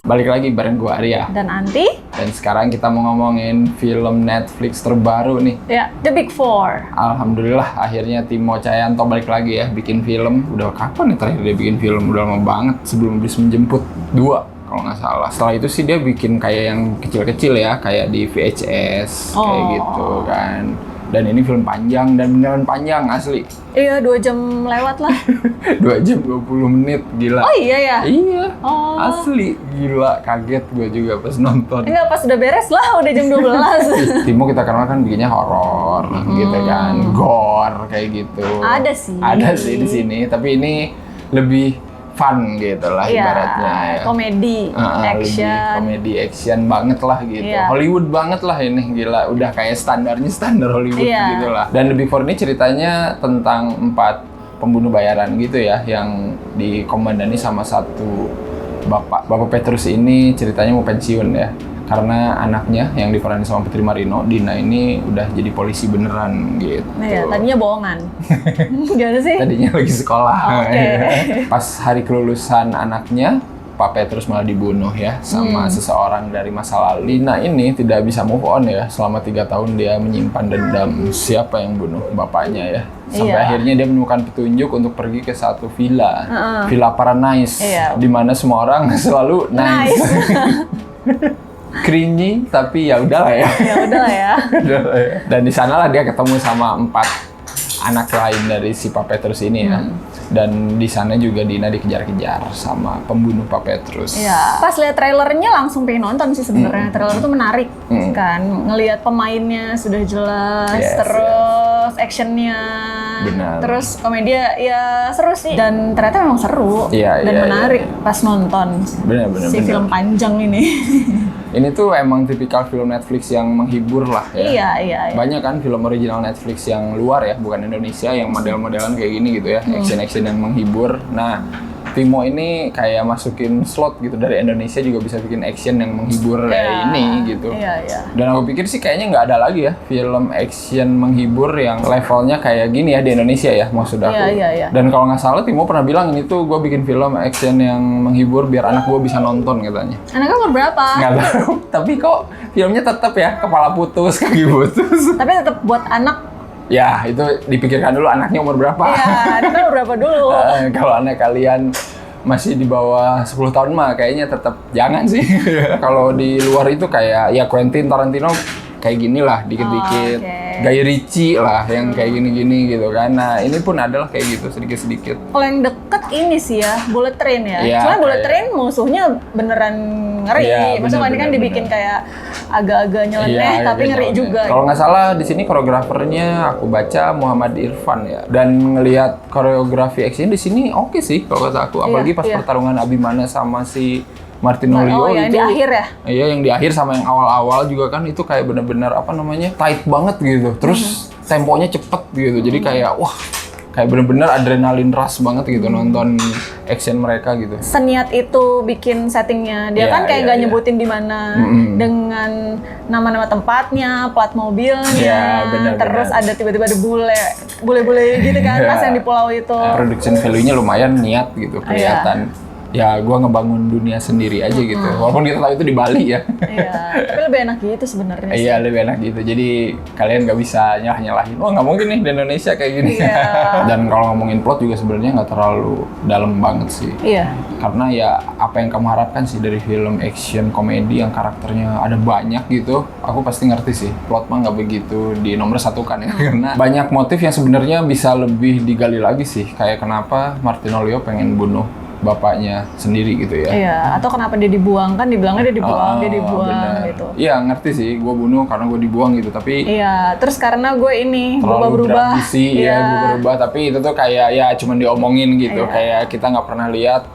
Balik lagi bareng gue Arya. Dan Anti. Dan sekarang kita mau ngomongin film Netflix terbaru nih. Ya, The Big Four. Alhamdulillah akhirnya Timo Cahyanto balik lagi ya bikin film. Udah kapan ya terakhir dia bikin film? Udah lama banget, sebelum Bis Menjemput 2 kalau nggak salah. Setelah itu sih dia bikin kayak yang kecil-kecil ya, kayak di VHS kayak gitu kan. Dan ini film panjang dan beneran panjang asli. Iya, 2 jam lewat lah. 2 jam 20 menit, gila. Oh iya ya? Iya, Oh. asli. Gila, kaget gue juga pas nonton. Enggak, pas udah beres lah, udah jam 12. Timo kita kenal kan bikinnya horor gitu kan, gore kayak gitu. Ada sih. Ada sih di sini, tapi ini lebih fun gitu lah ibaratnya ya. Komedi, action. Lebih komedi action banget lah gitu. Iya. Hollywood banget lah ini, gila. Udah kayak standar Hollywood gitu lah. Dan The Big Four ini ceritanya tentang 4 pembunuh bayaran gitu ya, yang dikomandani sama satu bapak. Bapak Petrus ini ceritanya mau pensiun ya. Karena anaknya yang diperanin sama Putri Marino, Dina ini udah jadi polisi beneran gitu. Iya, tadinya bohongan. Gimana sih? Tadinya lagi sekolah. Oke. Pas hari kelulusan anaknya, Pak Petrus malah dibunuh ya sama seseorang dari masa lalu. Dina ini tidak bisa move on ya, selama 3 tahun dia menyimpan dendam siapa yang bunuh bapaknya ya. Sampai akhirnya dia menemukan petunjuk untuk pergi ke satu villa, Villa Paradise, di mana semua orang selalu nice. Cringy, tapi ya udahlah ya. Ya udahlah ya. Dan di sanalah dia ketemu sama 4 anak lain dari si Pak Petrus ini ya. Dan di sana juga Dina dikejar-kejar sama pembunuh Pak Petrus. Iya. Pas lihat trailernya langsung pengen nonton sih sebenarnya. Trailer tuh menarik kan. Ngelihat pemainnya sudah jelas, terus actionnya, Benar. terus komedi ya seru sih. Dan ternyata memang seru dan menarik pas nonton. Benar. Film panjang ini. Ini tuh emang tipikal film Netflix yang menghibur lah ya. Iya. Banyak kan film original Netflix yang luar ya, bukan Indonesia, yang model-modelan kayak gini gitu ya, action-action yang menghibur. Nah, Timo ini kayak masukin slot gitu, dari Indonesia juga bisa bikin action yang menghibur kayak ini gitu. Iya. Dan aku pikir sih kayaknya nggak ada lagi ya film action menghibur yang levelnya kayak gini ya di Indonesia ya, maksud aku. Iya. Dan kalau nggak salah Timo pernah bilang ini tuh gue bikin film action yang menghibur biar anak gue bisa nonton katanya. Anaknya umur berapa? Nggak tahu, tapi kok filmnya tetap ya kepala putus, kaki putus. Tapi tetap buat anak. Ya, itu dipikirkan dulu anaknya umur berapa. Iya, anaknya umur berapa dulu. Kalau anak kalian masih di bawah 10 tahun mah kayaknya tetap jangan sih. Kalau di luar itu kayak ya Quentin Tarantino kayak gini lah, dikit-dikit. Guy Ritchie lah yang kayak gini-gini gitu kan. Nah, ini pun adalah kayak gitu sedikit-sedikit. Kalau yang deket ini sih ya, Bullet Train ya. Iya, Cuma Bullet Train musuhnya beneran ngeri. Iya, Maksudnya ini kan dibikin kayak agak-agak nyeleneh tapi ngeri juga. Kalau nggak salah di sini koreografernya aku baca Muhammad Irfan ya. Dan ngelihat koreografi action di sini oke sih kalau kata aku. Apalagi pas pertarungan Abimana sama si Martinolio yang itu. di akhir ya? Iya, yang di akhir sama yang awal-awal juga kan itu kayak bener-bener tight banget gitu. Terus temponya cepet gitu. Jadi kayak wah, kayak bener-bener adrenalin rush banget gitu nonton action mereka gitu. Seniat itu bikin settingnya. Dia kan kayak nggak nyebutin di mana dengan nama-nama tempatnya, plat mobilnya. Terus ada tiba-tiba ada bule-bule gitu kan pas yang di pulau itu. Production value-nya lumayan niat gitu kelihatan. Ya, gue ngebangun dunia sendiri aja gitu. Walaupun kita tahu itu di Bali ya. Iya, tapi lebih enak gitu sebenarnya. Iya, lebih enak gitu. Jadi kalian nggak bisa nyalahin. Oh, nggak mungkin nih di Indonesia kayak gini. Iya. Dan kalau ngomongin plot juga sebenarnya nggak terlalu dalam banget sih. Iya. Karena ya apa yang kamu harapkan sih dari film action komedi yang karakternya ada banyak gitu. Aku pasti ngerti sih. Plot mah nggak begitu di nomor satu kan ya. Karena banyak motif yang sebenarnya bisa lebih digali lagi sih. Kayak kenapa Martinolio pengen bunuh bapaknya sendiri gitu ya. Iya, atau kenapa dia dibuang, kan dibilangnya dia dibuang bener. gitu. Iya, ngerti sih, gue bunuh karena gue dibuang gitu, tapi iya, terus karena gue ini berubah-berubah. Berubah, tapi itu tuh kayak ya cuman diomongin gitu, kayak kita nggak pernah lihat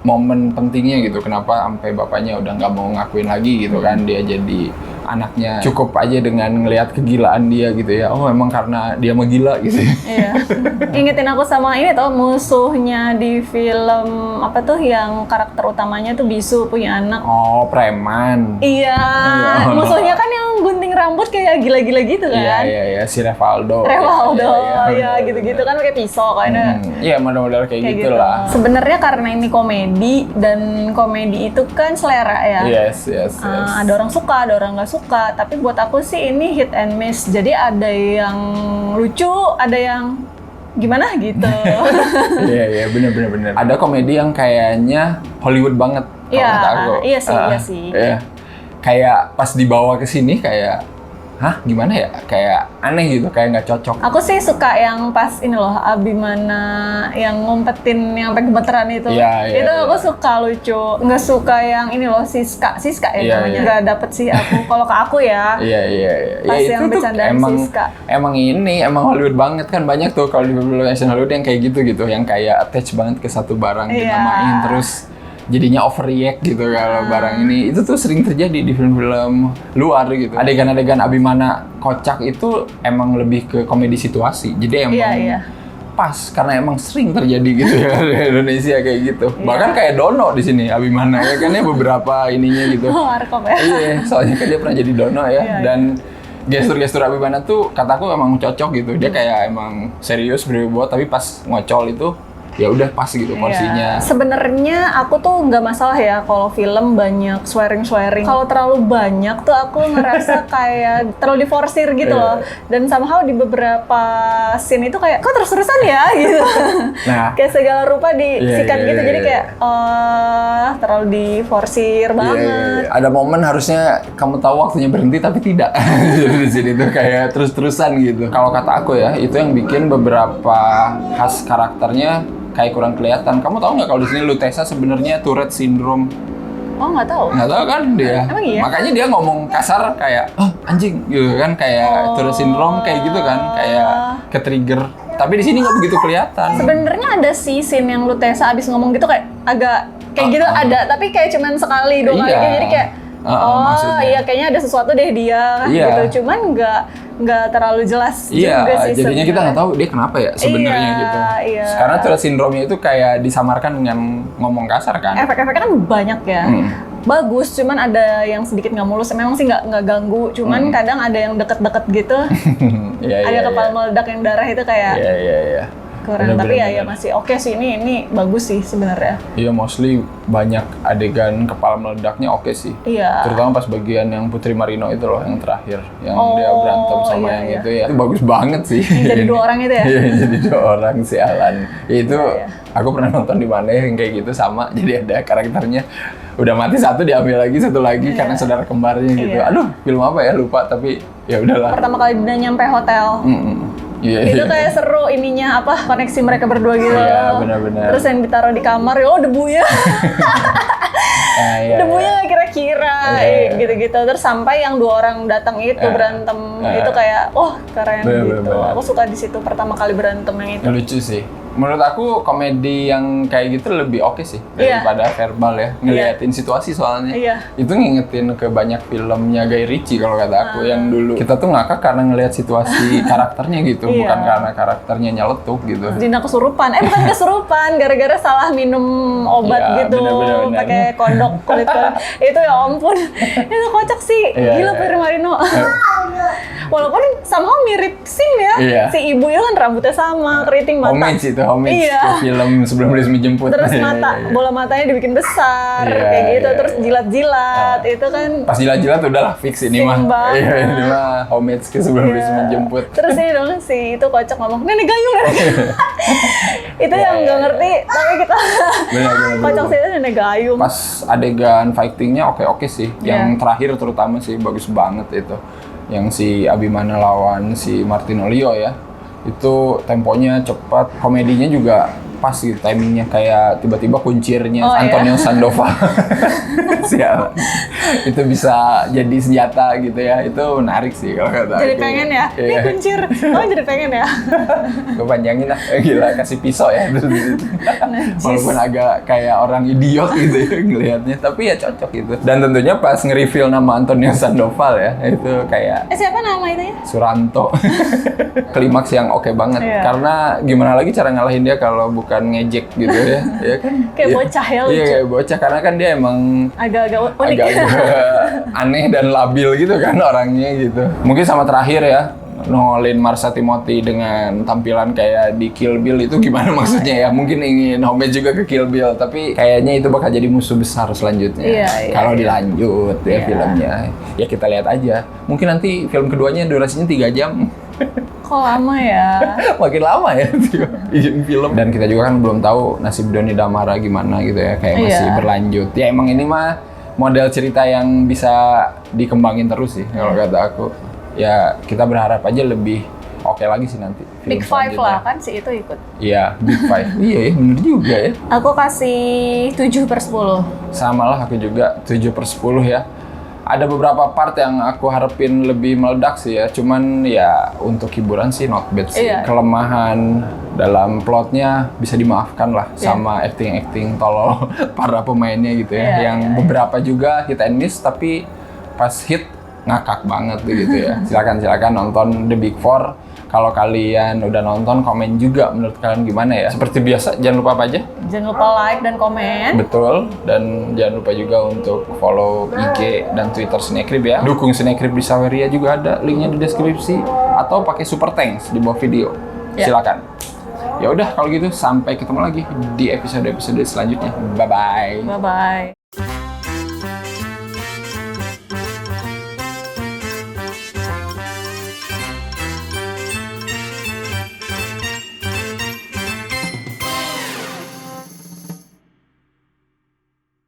momen pentingnya gitu, kenapa sampai bapaknya udah nggak mau ngakuin lagi gitu kan, dia jadi anaknya cukup aja dengan ngelihat kegilaan dia gitu ya. Oh, emang karena dia mah gila gitu. Iya. Ingetin aku sama ini tau, musuhnya di film apa tuh yang karakter utamanya tuh bisu punya anak. Oh, preman. Iya. Musuhnya kan yang gunting rambut kayak gila-gila gitu kan. Iya, si Revaldo. Ya gitu-gitu kan pakai pisau kayaknya. Iya, model-model kayak gitulah. Sebenarnya karena ini komedi dan komedi itu kan selera ya. Yes. Ada orang suka, ada orang nggak suka. Tapi buat aku sih ini hit and miss. Jadi ada yang lucu, ada yang gimana gitu. Iya, bener. Ada komedi yang kayaknya Hollywood banget. Iya sih. Iya. Kayak pas dibawa ke sini kayak, hah gimana ya? Kayak aneh gitu, kayak nggak cocok. Aku sih suka yang pas ini loh, Abimana yang ngumpetin yang sampai gemeteran itu. Itu aku suka lucu. Nggak suka yang ini loh, Siska ya namanya. Nggak dapet sih aku. Kalau ke aku ya. Iya. Pas ya, yang itu tuh bercandaan Siska. Emang Hollywood banget kan, banyak tuh kalau di film action Hollywood yang kayak gitu, yang kayak attach banget ke satu barang dinamain terus jadinya overreact gitu kalau barang ini. Itu tuh sering terjadi di film-film luar gitu. Adegan-adegan Abimana kocak itu emang lebih ke komedi situasi. Jadi emang pas karena emang sering terjadi gitu ya di Indonesia kayak gitu. Bahkan kayak Dono di sini Abimana ya kan ya beberapa ininya gitu. Warkop ya. Iya, soalnya kan dia pernah jadi Dono ya. Dan gestur-gestur Abimana tuh kataku emang cocok gitu. Dia kayak emang serius berbobot tapi pas ngocol itu ya udah pas gitu porsinya. Sebenarnya aku tuh nggak masalah ya kalau film banyak swearing. Kalau terlalu banyak tuh aku ngerasa kayak terlalu diforsir gitu loh. Dan somehow di beberapa scene itu kayak kok terus-terusan ya gitu. Nah, kayak segala rupa disikat gitu. Jadi kayak terlalu diforsir banget. Ada momen harusnya kamu tahu waktunya berhenti tapi tidak. Jadi di sini tuh kayak terus-terusan gitu. Kalau kata aku ya, itu yang bikin beberapa khas karakternya kayak kurang kelihatan. Kamu tahu nggak kalau di sini Lutessa sebenarnya Tourette syndrome? Oh, nggak tahu. Nggak tahu kan dia. Emang iya? Makanya dia ngomong kasar kayak, oh anjing gitu kan, kayak Tourette syndrome kayak gitu kan, kayak ke-trigger. Tapi di sini nggak begitu kelihatan. Sebenarnya ada sih scene yang Lutessa abis ngomong gitu kayak agak kayak gitu ada, tapi kayak cuman sekali dua kali jadi kayak iya kayaknya ada sesuatu deh dia gitu. Cuman nggak terlalu jelas juga sih. Jadinya kita nggak tahu dia kenapa ya sebenarnya gitu. Karena Tourette syndrome itu kayak disamarkan dengan ngomong kasar kan. Efek-efeknya kan banyak ya. Bagus, cuman ada yang sedikit nggak mulus. Memang sih nggak ganggu, cuman kadang ada yang deket-deket gitu. Ada kepala meledak yang darah itu kayak. Kurang, tapi ya masih oke sih, ini bagus sih sebenarnya. Iya, mostly banyak adegan kepala meledaknya oke sih. Iya. Terutama pas bagian yang Putri Marino itu loh, yang terakhir, yang dia berantem sama yang itu ya. Itu bagus banget sih. Jadi dua orang itu ya? Iya, jadi dua orang si Alan. Itu aku pernah nonton di mana yang kayak gitu sama. Jadi ada karakternya udah mati satu, diambil lagi satu lagi karena saudara kembarnya gitu. Aduh, film apa ya lupa, tapi ya udahlah. Pertama kali dia nyampe hotel. Itu kayak seru ininya apa koneksi mereka berdua gitu. Iya, benar-benar. Terus yang ditaruh di kamar, debunya. Debunya kira-kira gitu-gitu. Terus sampai yang dua orang datang itu berantem itu kayak keren gitu. Aku suka di situ pertama kali berantem yang itu. Lucu sih. Menurut aku komedi yang kayak gitu lebih oke sih daripada verbal ya. Ngeliatin situasi soalnya. Itu ngingetin ke banyak filmnya Guy Ritchie kalau kata aku yang dulu. Kita tuh ngakak karena ngeliat situasi karakternya gitu, bukan karena karakternya nyeletuk gitu. Dina kesurupan. Bukan kesurupan, gara-gara salah minum obat gitu. Pakai kodok kulit. Itu ya ampun. Itu kocak sih. Gila Putri Marino. Walaupun somehow mirip Sim ya. Si ibu itu kan rambutnya sama, keriting mata. Homage ke film Sebelum Beli Menjemput. Terus bola matanya dibikin besar kayak gitu. Terus jilat-jilat itu kan. Pas jilat-jilat udahlah fix ini mah. Ini mah homage ke Sebelum Beli Menjemput. Terus ini dong itu kocak ngomong nenek gayung. Itu yang nggak ngerti tapi kita kocak sih itu nenek gayung. Pas adegan fightingnya oke sih. Yang terakhir terutama sih bagus banget itu. Yang si Abimana lawan si Martino Leo ya. Itu temponya cepat, komedinya juga pas gitu, timingnya kayak tiba-tiba kuncirnya Antonio Sandoval. Sial. Itu bisa jadi senjata gitu ya, itu menarik sih kalau kata aku. Jadi pengen ya? Ini kuncir, jadi pengen ya? Kepanjangin lah, gila kasih pisau ya. Walaupun agak kayak orang idiot gitu ya ngelihatnya, tapi ya cocok gitu. Dan tentunya pas nge-reveal nama Antonio Sandoval ya, itu kayak siapa nama itu ya? Suranto. Klimaks yang oke banget. Karena gimana lagi cara ngalahin dia kalau bukan bukan ngejek gitu ya. Ya kan? Kayak bocah ya, lucu. Iya, kayak bocah karena kan dia emang Agak-agak unik. agak aneh dan labil gitu kan orangnya gitu. Mungkin sama terakhir ya, nongolin Marsha Timothy dengan tampilan kayak di Kill Bill itu gimana maksudnya ya? Mungkin ingin homage juga ke Kill Bill, tapi kayaknya itu bakal jadi musuh besar selanjutnya. Iya, Kalau dilanjut ya filmnya, ya kita lihat aja. Mungkin nanti film keduanya durasinya 3 jam. Kok lama ya? Makin lama ya bikin film. Dan kita juga kan belum tahu nasib Doni Damara gimana gitu ya, kayak masih berlanjut. Ya emang ini mah model cerita yang bisa dikembangin terus sih kalau kata aku. Ya kita berharap aja lebih oke lagi sih nanti. Big Five lah kan si itu ikut. Iya, Big Five. Iya ya, bener juga ya. Aku kasih 7/10. Sama lah aku juga 7/10 ya. Ada beberapa part yang aku harapin lebih meledak sih ya. Cuman ya untuk hiburan sih not bad sih. Iya. Kelemahan dalam plotnya bisa dimaafkan lah sama acting-acting tolol para pemainnya gitu ya. Yang beberapa juga hit and miss tapi pas hit ngakak banget gitu ya. Silakan nonton The Big Four. Kalau kalian udah nonton, komen juga menurut kalian gimana ya. Seperti biasa, jangan lupa apa aja? Jangan lupa like dan komen. Betul, dan jangan lupa juga untuk follow IG dan Twitter Cinecrib ya. Dukung Cinecrib di Saweria juga ada linknya di deskripsi. Atau pakai super thanks di bawah video. Silakan. Ya udah kalau gitu sampai ketemu lagi di episode-episode selanjutnya. Bye-bye. Bye-bye.